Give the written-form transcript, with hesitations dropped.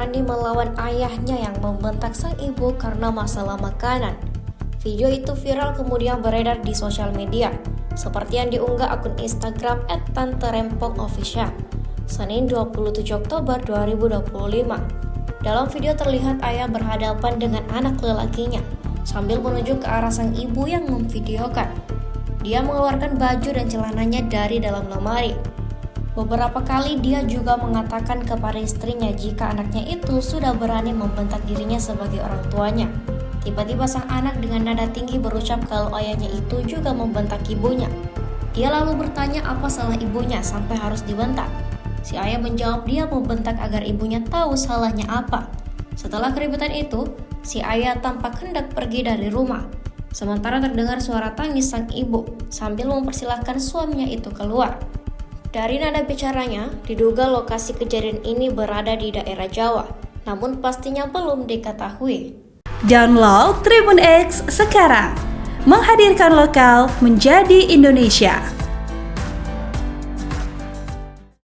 berani melawan ayahnya yang membentak sang ibu karena masalah makanan. Video itu viral kemudian beredar di sosial media, seperti yang diunggah akun Instagram @tanterempongofficial, Senin 27 Oktober 2025. Dalam video terlihat ayah berhadapan dengan anak lelakinya, sambil menunjuk ke arah sang ibu yang memvideokan. Dia mengeluarkan baju dan celananya dari dalam lemari. Beberapa kali dia juga mengatakan kepada istrinya jika anaknya itu sudah berani membentak dirinya sebagai orang tuanya. Tiba-tiba sang anak dengan nada tinggi berucap kalau ayahnya itu juga membentak ibunya. Dia lalu bertanya apa salah ibunya sampai harus dibentak. Si ayah menjawab dia membentak agar ibunya tahu salahnya apa. Setelah keributan itu, si ayah tampak hendak pergi dari rumah. Sementara terdengar suara tangis sang ibu sambil mempersilahkan suaminya itu keluar. Dari nada bicaranya, diduga lokasi kejadian ini berada di daerah Jawa, namun pastinya belum diketahui. Download Tribun X sekarang, menghadirkan lokal menjadi Indonesia.